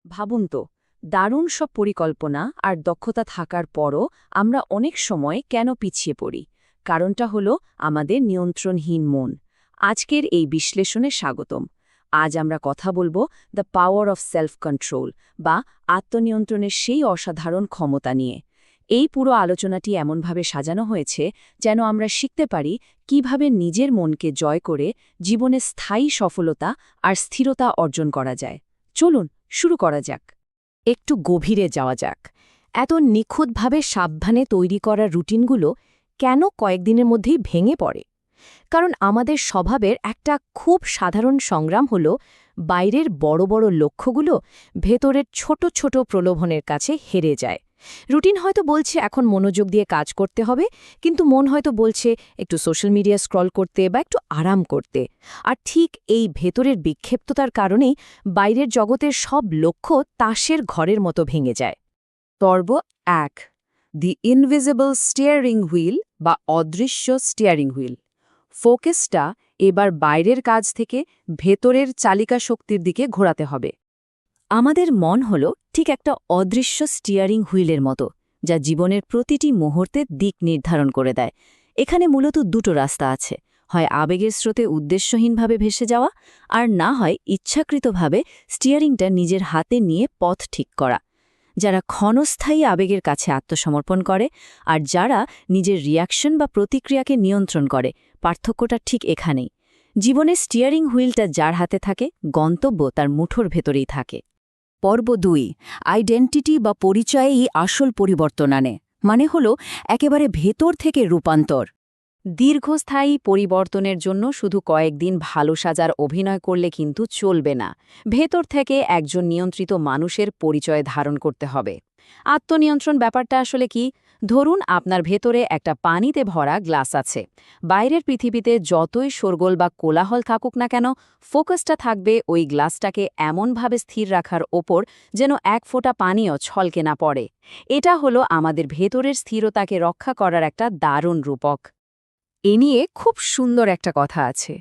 ভাবুন তো, দারুণ সব পরিকল্পনা আর দক্ষতা থাকার পরও আমরা অনেক সময় কেন পিছিয়ে পড়ি? কারণটা হলো আমাদের নিয়ন্ত্রণহীন মন। আজকের এই বিশ্লেষণে স্বাগতম। আজ আমরা কথা বলবো the power of self control বা আত্মনিয়ন্ত্রণের সেই অসাধারণ ক্ষমতা নিয়ে। এই পুরো আলোচনাটি এমনভাবে সাজানো হয়েছে যেন আমরা শিখতে পারি কিভাবে নিজের মনকে জয় করে জীবনে স্থায়ী সফলতা আর স্থিরতা অর্জন করা যায়। চলুন শুরু করা যাক। একটু গভীরে যাওয়া যাক। এত নিখুঁতভাবে সাবধানে তৈরি করা রুটিনগুলো কেন কয়েকদিনের মধ্যেই ভেঙে পড়ে? কারণ আমাদের স্বভাবের একটা খুব সাধারণ সংগ্রাম হল বাইরের বড় বড় লক্ষ্যগুলো ভেতরের ছোট ছোট প্রলোভনের কাছে হেরে যায়। রুটিন হয়তো বলছে এখন মনোযোগ দিয়ে কাজ করতে হবে, কিন্তু মন হয়তো বলছে একটু সোশ্যাল মিডিয়া স্ক্রল করতে বা একটু আরাম করতে। আর ঠিক এই ভেতরের বিক্ষিপ্ততার কারণেই বাইরের জগতের সব লক্ষ্য তাসের ঘরের মতো ভেঙে যায়। পর্ব ১, দি ইনভিজিবল স্টিয়ারিং হুইল বা অদৃশ্য স্টিয়ারিং হুইল। ফোকাসটা এবার বাইরের কাজ থেকে ভেতরের চালিকা শক্তির দিকে ঘোরাতে হবে। আমাদের মন হল ঠিক একটা অদৃশ্য স্টিয়ারিং হুইলের মতো, যা জীবনের প্রতিটি মুহূর্তে দিক নির্ধারণ করে দেয়। এখানে মূলত দুটো রাস্তা আছে, হয় আবেগের স্রোতে উদ্দেশ্যহীনভাবে ভেসে যাওয়া, আর না হয় ইচ্ছাকৃতভাবে স্টিয়ারিংটা নিজের হাতে নিয়ে পথ ঠিক করা। যারা ক্ষণস্থায়ী আবেগের কাছে আত্মসমর্পণ করে আর যারা নিজের রিয়াকশন বা প্রতিক্রিয়াকে নিয়ন্ত্রণ করে, পার্থক্যটা ঠিক এখানেই। জীবনের স্টিয়ারিং হুইলটা যার হাতে থাকে, গন্তব্য তার মুঠোর ভেতরেই থাকে। পর্ব ২, আইডেন্টিটি বা পরিচয়েই আসল পরিবর্তন আনে, মানে হল একেবারে ভেতর থেকে রূপান্তর। দীর্ঘস্থায়ী পরিবর্তনের জন্য শুধু কয়েকদিন ভালো সাজার অভিনয় করলে কিন্তু চলবে না। ভেতর থেকে একজন নিয়ন্ত্রিত মানুষের পরিচয় ধারণ করতে হবে। আত্মনিয়ন্ত্রণ ব্যাপারটা আসলে কি? ধরুন আপনার ভেতরে একটা পানিতে ভরা গ্লাস আছে। বাইরের পৃথিবীতে যতই শোরগোল বা কোলাহল থাকুক না কেন, ফোকাসটা থাকবে ওই গ্লাসটাকে এমনভাবে স্থির রাখার ওপর যেন এক ফোঁটা পানিও ছলকে না পড়ে। এটা হলো আমাদের ভেতরের স্থিরতাকে রক্ষা করার একটা দারুণ রূপক। এ নিয়ে খুব সুন্দর একটা কথা আছে।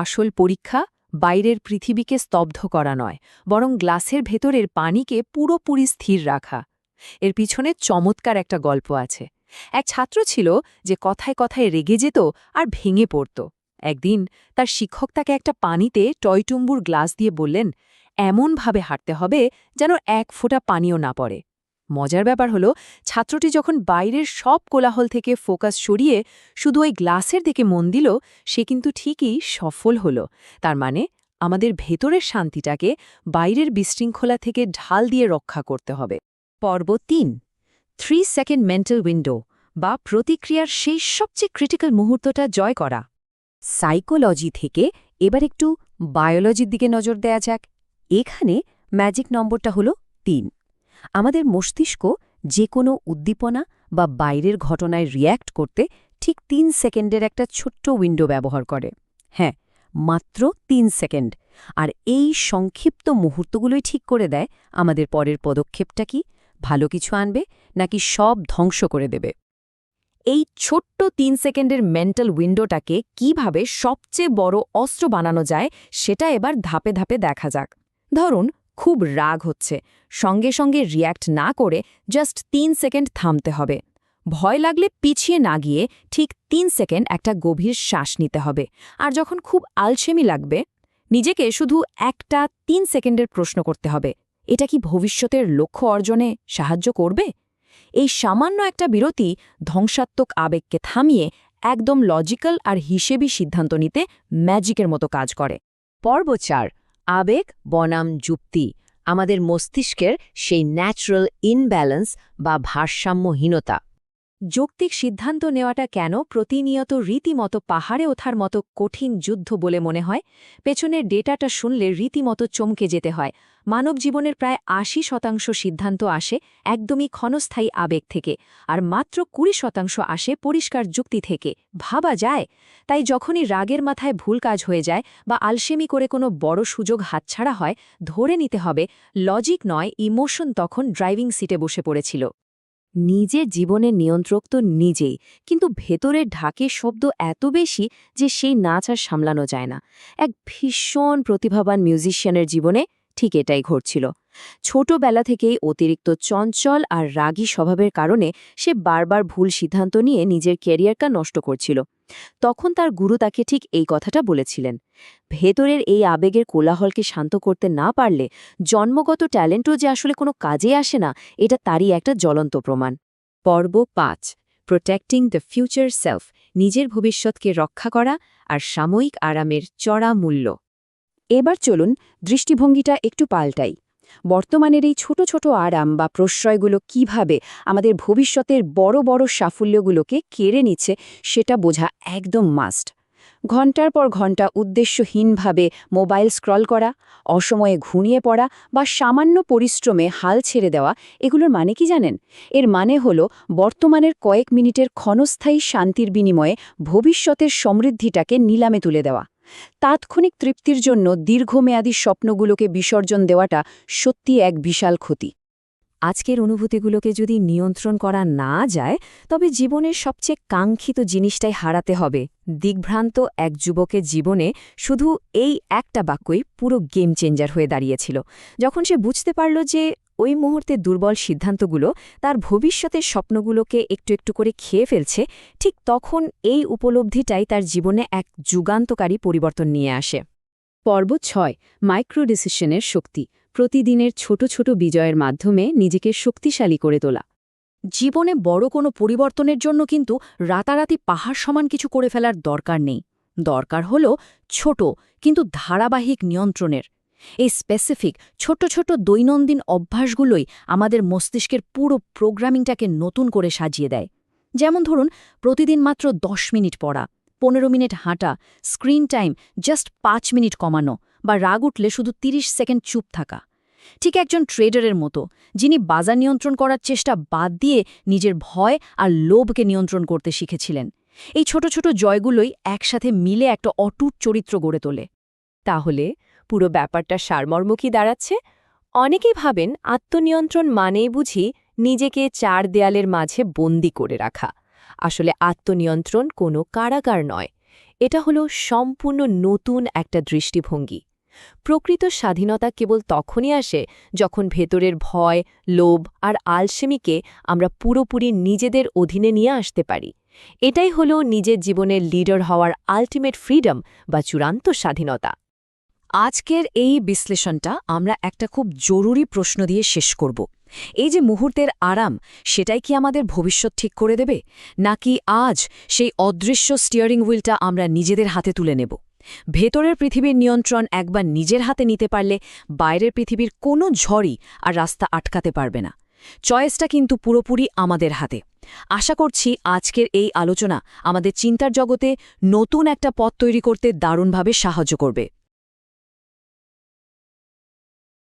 আসল পরীক্ষা বাইরের পৃথিবীকে স্তব্ধ করা নয়, বরং গ্লাসের ভেতরের পানিকে পুরোপুরি স্থির রাখা। এর পিছনে চমৎকার একটা গল্প আছে। এক ছাত্র ছিল যে কথায় কথায় রেগে যেত আর ভেঙে পড়ত। একদিন তার শিক্ষক তাকে একটা পানিতে টয়টুম্বুর গ্লাস দিয়ে বললেন, এমনভাবে হাঁটতে হবে যেন এক ফোঁটা পানিও না পড়ে। মজার ব্যাপার হলো, ছাত্রটি যখন বাইরের সব কোলাহল থেকে ফোকাস সরিয়ে শুধু ওই গ্লাসের দিকে মন দিল, সে কিন্তু ঠিকই সফল হলো। তার মানে আমাদের ভেতরের শান্তিটাকে বাইরের বিশৃঙ্খলা থেকে ঢাল দিয়ে রক্ষা করতে হবে। পর্ব ৩, 3 সেকেন্ড মেন্টাল উইন্ডো বা প্রতিক্রিয়ার সেই সবচেয়ে ক্রিটিক্যাল মুহূর্তটা জয় করা। সাইকোলজি থেকে এবার একটু বায়োলজির দিকে নজর দেয়া যাক। এখানে ম্যাজিক নম্বরটা হলো ৩। আমাদের মস্তিষ্ক যে কোনো উদ্দীপনা বা বাইরের ঘটনায় রিয়্যাক্ট করতে ঠিক ৩ সেকেন্ডের একটা ছোট্ট উইন্ডো ব্যবহার করে। হ্যাঁ, মাত্র ৩ সেকেন্ড। আর এই সংক্ষিপ্ত মুহূর্তগুলোই ঠিক করে দেয় আমাদের পরের পদক্ষেপটা কি, ভালো কিছু আনবে নাকি সব ধ্বংস করে দেবে। এই ছোট্ট ৩ সেকেন্ডের মেন্টাল উইন্ডোটাকে কিভাবে সবচেয়ে বড় অস্ত্র বানানো যায় সেটা এবার ধাপে ধাপে দেখা যাক। ধরুন খুব রাগ হচ্ছে, সঙ্গে সঙ্গে রিয়্যাক্ট না করে জাস্ট ৩ সেকেন্ড থামতে হবে। ভয় লাগলে পিছিয়ে না গিয়ে ঠিক ৩ সেকেন্ড একটা গভীর শ্বাস নিতে হবে। আর যখন খুব আলসেমি লাগবে, নিজেকে শুধু একটা ৩ সেকেন্ডের প্রশ্ন করতে হবে, এটা কি ভবিষ্যতের লক্ষ্য অর্জনে সাহায্য করবে? এই সামান্য একটা বিরতি ধ্বংসাত্মক আবেগকে থামিয়ে একদম লজিক্যাল আর হিসেবি সিদ্ধান্ত নিতে ম্যাজিকের মতো কাজ করে। পর্ব ৪, আবেগ বনাম যুক্তি। আমাদের মস্তিষ্কের সেই ন্যাচারাল ইনব্যালেন্স বা ভারসাম্যহীনতা। যৌক্তিক সিদ্ধান্ত নেওয়াটা কেন প্রতিনিয়ত রীতিমতো পাহাড়ে ওঠার মতো কঠিন যুদ্ধ বলে মনে হয়? পেছনের ডেটাটা শুনলে রীতিমতো চমকে যেতে হয়। মানব জীবনের প্রায় ৮০% সিদ্ধান্ত আসে একদমই ক্ষণস্থায়ী আবেগ থেকে, আর মাত্র ২০% আসে পরিষ্কার যুক্তি থেকে। ভাবা যায়? তাই যখনই রাগের মাথায় ভুল কাজ হয়ে যায় বা আলসেমি করে কোনো বড় সুযোগ হাতছাড়া হয়, ধরে নিতে হবে লজিক নয়, ইমোশন তখন ড্রাইভিং সিটে বসে পড়েছিল। নিজের জীবনের নিয়ন্ত্রক তো নিজেই, কিন্তু ভেতরের ঢাকের শব্দ এত বেশি যে সেই নাচ আর সামলানো যায় না। এক ভীষণ প্রতিভাবান মিউজিশিয়ানের জীবনে ঠিক এটাই ঘটছিল। ছোটবেলা থেকেই অতিরিক্ত চঞ্চল আর রাগী স্বভাবের কারণে সে বারবার ভুল সিদ্ধান্ত নিয়ে নিজের ক্যারিয়ারটা নষ্ট করছিল। তখন তার গুরু তাকে ঠিক এই কথাটা বলেছিলেন, ভেতরের এই আবেগের কোলাহলকে শান্ত করতে না পারলে জন্মগত ট্যালেন্টও যে আসলে কোনো কাজে আসে না, এটা তারই একটা জ্বলন্ত প্রমাণ। পর্ব ৫, প্রোটেক্টিং দ্য ফিউচার সেলফ, নিজের ভবিষ্যৎকে রক্ষা করা আর সাময়িক আরামের চড়া মূল্য। এবার চলুন দৃষ্টিভঙ্গিটা একটু পাল্টাই। বর্তমানের এই ছোট ছোট আরাম বা প্রশ্রয়গুলো কিভাবে আমাদের ভবিষ্যতের বড় বড় সাফল্যগুলোকে কেড়ে নিচ্ছে সেটা বোঝা একদম মাস্ট। ঘণ্টার পর ঘণ্টা উদ্দেশ্যহীনভাবে মোবাইল স্ক্রল করা, অসময়ে ঘুমিয়ে পড়া বা সামান্য পরিশ্রমে হাল ছেড়ে দেওয়া, এগুলোর মানে কি জানেন? এর মানে হলো বর্তমানের কয়েক মিনিটের ক্ষণস্থায়ী শান্তির বিনিময়ে ভবিষ্যতের সমৃদ্ধিটাকে নিলামে তুলে দেওয়া। তাৎক্ষণিক তৃপ্তির জন্য দীর্ঘমেয়াদী স্বপ্নগুলোকে বিসর্জন দেওয়াটা সত্যি এক বিশাল ক্ষতি। আজকের অনুভূতিগুলোকে যদি নিয়ন্ত্রণ করা না যায়, তবে জীবনের সবচেয়ে কাঙ্ক্ষিত জিনিসটাই হারাতে হবে। দিগ্ভ্রান্ত এক যুবকের জীবনে শুধু এই একটা বাক্যই পুরো গেম চেঞ্জার হয়ে দাঁড়িয়েছিল, যখন সে বুঝতে পারল যে ওই মুহূর্তে দুর্বল সিদ্ধান্তগুলো তার ভবিষ্যতের স্বপ্নগুলোকে একটু একটু করে খেয়ে ফেলছে। ঠিক তখন এই উপলব্ধিটাই তার জীবনে এক যুগান্তকারী পরিবর্তন নিয়ে আসে। পর্ব ৬, মাইক্রো ডিসিশনের শক্তি, প্রতিদিনের ছোট ছোট বিজয়ের মাধ্যমে নিজেকে শক্তিশালী করে তোলা। জীবনে বড় কোনো পরিবর্তনের জন্য কিন্তু রাতারাতি পাহাড় সমান কিছু করে ফেলার দরকার নেই। দরকার হলো ছোট কিন্তু ধারাবাহিক নিয়ন্ত্রণের। এই স্পেসিফিক ছোট ছোট দৈনন্দিন অভ্যাসগুলোই আমাদের মস্তিষ্কের পুরো প্রোগ্রামিংটাকে নতুন করে সাজিয়ে দেয়। যেমন ধরুন, প্রতিদিন মাত্র 10 মিনিট পড়া, 15 মিনিট হাঁটা, স্ক্রিন টাইম জাস্ট 5 মিনিট কমানো, বা রাগ উঠলে শুধু 30 সেকেন্ড চুপ থাকা। ঠিক একজন ট্রেডারের মতো, যিনি বাজার নিয়ন্ত্রণ করার চেষ্টা বাদ দিয়ে নিজের ভয় আর লোভকে নিয়ন্ত্রণ করতে শিখেছিলেন। এই ছোট ছোট জয়গুলোই একসাথে মিলে একটা অটুট চরিত্র গড়ে তোলে। তাহলে পুরো ব্যাপারটা সারমর্ম কি দাঁড়াচ্ছে? অনেকেই ভাবেন আত্মনিয়ন্ত্রণ মানেই বুঝি নিজেকে 4 দেয়ালের মাঝে বন্দি করে রাখা। আসলে আত্মনিয়ন্ত্রণ কোনো কারাগার নয়, এটা হলো সম্পূর্ণ নতুন একটা দৃষ্টিভঙ্গি। প্রকৃত স্বাধীনতা কেবল তখনই আসে যখন ভেতরের ভয়, লোভ আর আলসেমিকে আমরা পুরোপুরি নিজেদের অধীনে নিয়ে আসতে পারি। এটাই হলো নিজের জীবনের লিডার হওয়ার আল্টিমেট ফ্রিডম বা চূড়ান্ত স্বাধীনতা। আজকের এই বিশ্লেষণটা আমরা একটা খুব জরুরি প্রশ্ন দিয়ে শেষ করব। এই যে মুহূর্তের আরাম, সেটাই কি আমাদের ভবিষ্যৎ ঠিক করে দেবে, নাকি আজ সেই অদৃশ্য স্টিয়ারিং হুইলটা আমরা নিজেদের হাতে তুলে নেব? ভেতরের পৃথিবীর নিয়ন্ত্রণ একবার নিজের হাতে নিতে পারলে বাইরের পৃথিবীর কোনো ঝড়ই আর রাস্তা আটকাতে পারবে না। চয়েসটা কিন্তু পুরোপুরি আমাদের হাতে। আশা করছি আজকের এই আলোচনা আমাদের চিন্তার জগতে নতুন একটা পথ তৈরি করতে দারুণভাবে সাহায্য করবে।